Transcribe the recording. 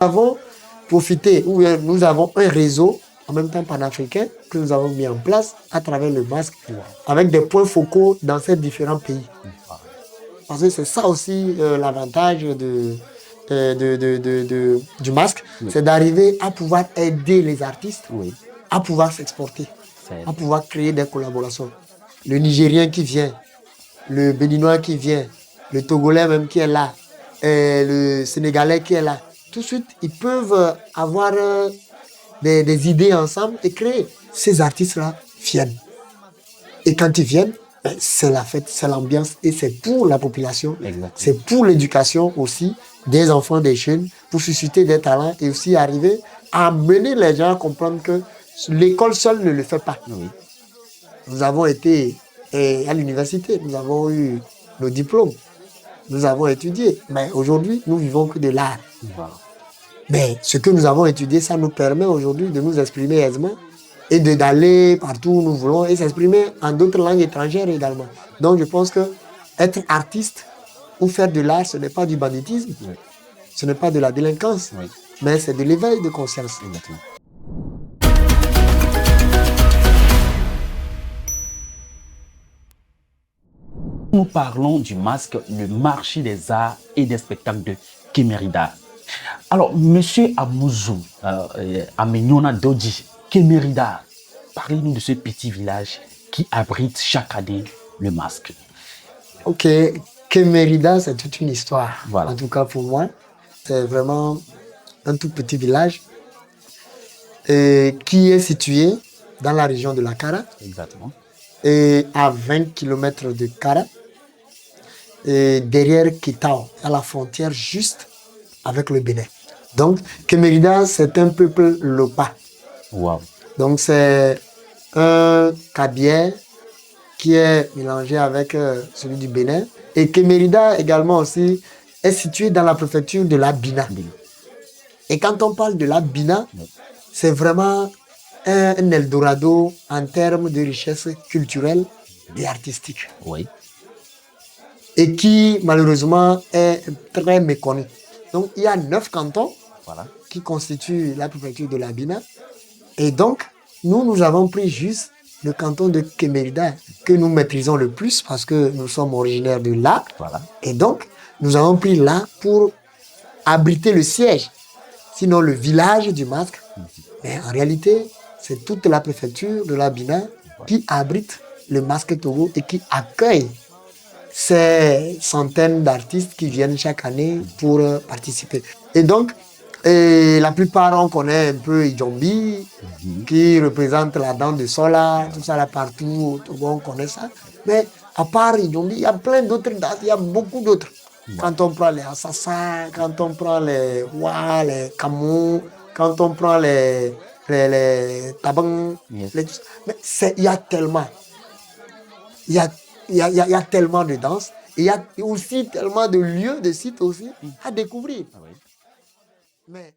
Nous avons profité, ou nous avons un réseau en même temps panafricain que nous avons mis en place à travers le masque, avec des points focaux dans ces différents pays. Parce que c'est ça aussi l'avantage du masque, c'est d'arriver à pouvoir aider les artistes à pouvoir s'exporter, à pouvoir créer des collaborations. Le Nigérien qui vient, le Béninois qui vient, le Togolais même qui est là, et le Sénégalais qui est là, tout de suite, ils peuvent avoir des idées ensemble et créer. Ces artistes-là viennent. Et quand ils viennent, c'est la fête, c'est l'ambiance et c'est pour la population. C'est pour l'éducation aussi des enfants, des jeunes, pour susciter des talents et aussi arriver à mener les gens à comprendre que l'école seule ne le fait pas. Nous avons été à l'université, nous avons eu nos diplômes, nous avons étudié, mais aujourd'hui, nous vivons que de l'art. Mais ce que nous avons étudié, ça nous permet aujourd'hui de nous exprimer aisément et d'aller partout où nous voulons et s'exprimer en d'autres langues étrangères également. Donc je pense que être artiste ou faire de l'art, ce n'est pas du banditisme, ce n'est pas de la délinquance, mais c'est de l'éveil de conscience. Nous parlons du masque, le marché des arts et des spectacles de Kémérida. Alors, monsieur Amouzou, Amenyona Dodji, Kémérida, parlez-nous de ce petit village qui abrite chaque année le masque. Ok, Kémérida, c'est toute une histoire. En tout cas pour moi, c'est vraiment un tout petit village qui est situé dans la région de la Kara. Exactement. Et à 20 km de Kara, et derrière Kitao, à la frontière juste avec le Bénin. Donc, Kémérida, c'est un peuple Lopa. Donc, c'est un Kabier qui est mélangé avec celui du Bénin. Et Kémérida également aussi est situé dans la préfecture de la Bina. Et quand on parle de la Bina, c'est vraiment un Eldorado en termes de richesse culturelle et artistique. Et qui, malheureusement, est très méconnu. Donc, il y a 9 cantons qui constituent la préfecture de la Bina. Et donc, nous avons pris juste le canton de Kémérida, que nous maîtrisons le plus parce que nous sommes originaires de là. Et donc, nous avons pris là pour abriter le siège, sinon le village du masque. Mais en réalité, c'est toute la préfecture de la Bina qui abrite le masque Togo et qui accueille ces centaines d'artistes qui viennent chaque année pour participer. Et donc, la plupart, on connaît un peu Idjombi, qui représente la dent de Sola, tout ça là partout, au Togo, on connaît ça. Mais à part Idjombi, il y a plein d'autres danses, il y a beaucoup d'autres. Quand on prend les Assassa, quand on prend les Wa, les Kamou, quand on prend les Tabang, mais il y a tellement. Il y a tellement de danses, et il y a aussi tellement de lieux, de sites aussi à découvrir. Mais...